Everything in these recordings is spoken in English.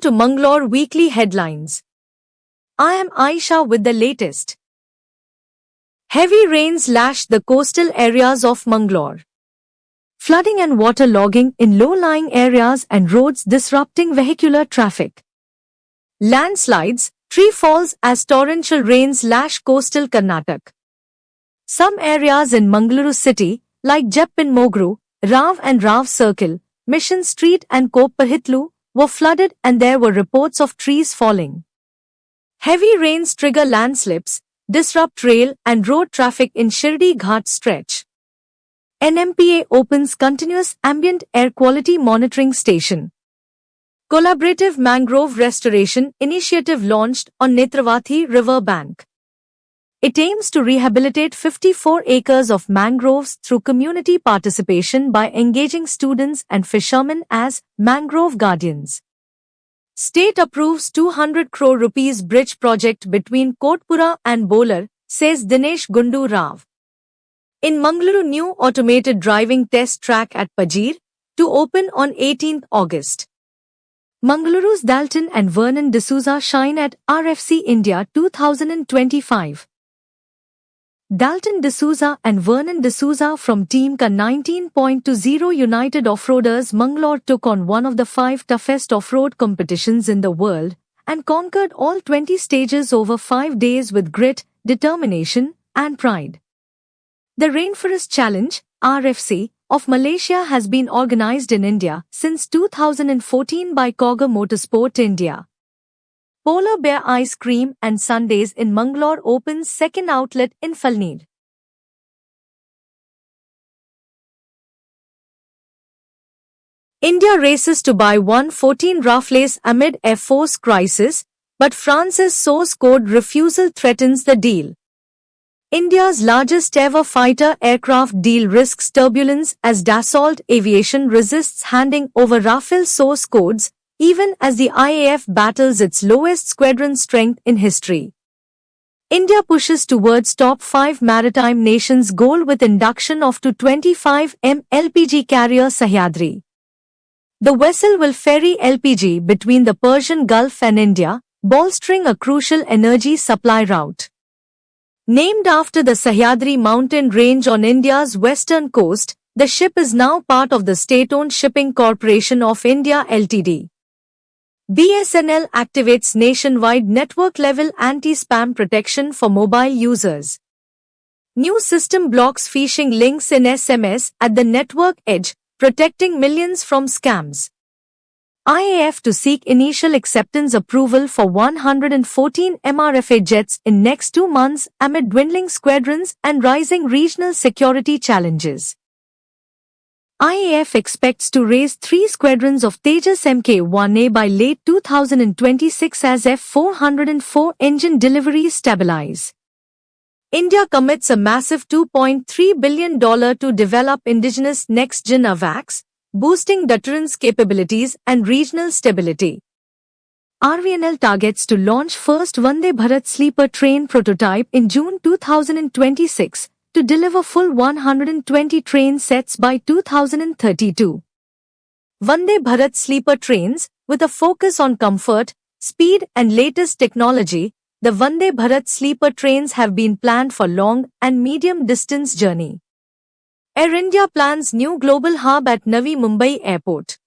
to Mangalore Weekly Headlines. I am Aisha with the latest. Heavy rains lashed the coastal areas of Mangalore. Flooding and waterlogging in low-lying areas and roads disrupting vehicular traffic. Landslides, tree falls as torrential rains lash coastal Karnataka. Some areas in Mangaluru city, like Jeppinmogru, Rav and Rav Circle, Mission Street and Koppahitlu, were flooded and there were reports of trees falling. Heavy rains trigger landslips, disrupt rail and road traffic in Shirdi Ghat stretch. NMPA opens continuous ambient air quality monitoring station. Collaborative mangrove restoration initiative launched on Netravathi river bank. It aims to rehabilitate 54 acres of mangroves through community participation by engaging students and fishermen as mangrove guardians. State approves 200 crore rupees bridge project between Kotpura and Bolar, says Dinesh Gundu Rao. In Mangaluru, new automated driving test track at Pajir, to open on 18th August. Mangaluru's Dalton and Vernon D'Souza shine at RFC India 2025. Dalton D'Souza and Vernon D'Souza from Team Ka 19.20 United Offroaders Mangalore took on one of the 5 toughest off-road competitions in the world and conquered all 20 stages over 5 days with grit, determination, and pride. The Rainforest Challenge, RFC, of Malaysia has been organized in India since 2014 by Kauga Motorsport India. Polar Bear Ice Cream and Sundays in Mangalore opens second outlet in Falnir. India races to buy 114 Rafales amid Air Force crisis, but France's source code refusal threatens the deal. India's largest ever fighter aircraft deal risks turbulence as Dassault Aviation resists handing over Rafale source codes, even as the IAF battles its lowest squadron strength in history. India pushes towards top 5 maritime nations goal with induction of Tu-25M LPG carrier Sahyadri. The vessel will ferry LPG between the Persian Gulf and India, bolstering a crucial energy supply route. Named after the Sahyadri mountain range on India's western coast, the ship is now part of the state-owned Shipping Corporation of India Ltd. BSNL activates nationwide network-level anti-spam protection for mobile users. New system blocks phishing links in SMS at the network edge, protecting millions from scams. IAF to seek initial acceptance approval for 114 MRFA jets in next 2 months amid dwindling squadrons and rising regional security challenges. IAF expects to raise 3 squadrons of Tejas Mk-1A by late 2026 as F-404 engine deliveries stabilize. India commits a massive $2.3 billion to develop indigenous next-gen AWACS, boosting deterrence capabilities and regional stability. RVNL targets to launch first Vande Bharat sleeper train prototype in June 2026, to deliver full 120 train sets by 2032. Vande Bharat sleeper trains, with a focus on comfort, speed and latest technology, the Vande Bharat sleeper trains have been planned for long and medium distance journey. Air India plans new global hub at Navi Mumbai Airport.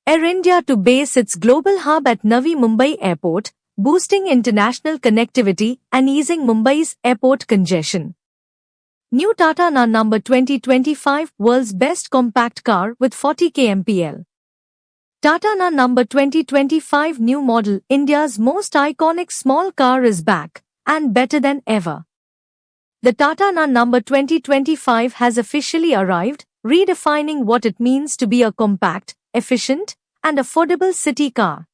Air India to base its global hub at Navi Mumbai Airport, boosting international connectivity and easing Mumbai's airport congestion. New Tata Nano 2025 World's Best Compact Car with 40 kmpl. Tata Nano 2025 new model, India's most iconic small car, is back, and better than ever. The Tata Nano 2025 has officially arrived, redefining what it means to be a compact, efficient, and affordable city car.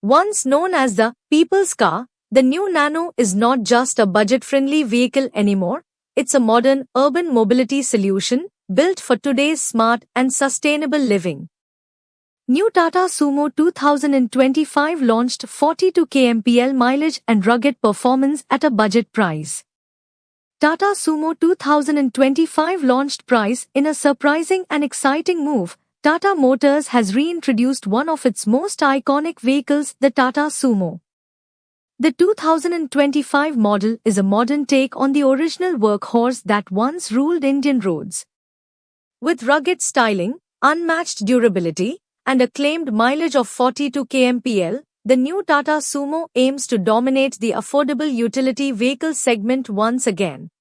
Once known as the people's car, the new Nano is not just a budget-friendly vehicle anymore. It's a modern urban mobility solution built for today's smart and sustainable living. New Tata Sumo 2025 launched 42 kmpl mileage and rugged performance at a budget price. Tata Sumo 2025 launched price in a surprising and exciting move. Tata Motors has reintroduced one of its most iconic vehicles, the Tata Sumo. The 2025 model is a modern take on the original workhorse that once ruled Indian roads. With rugged styling, unmatched durability, and a claimed mileage of 42 kmpl, the new Tata Sumo aims to dominate the affordable utility vehicle segment once again.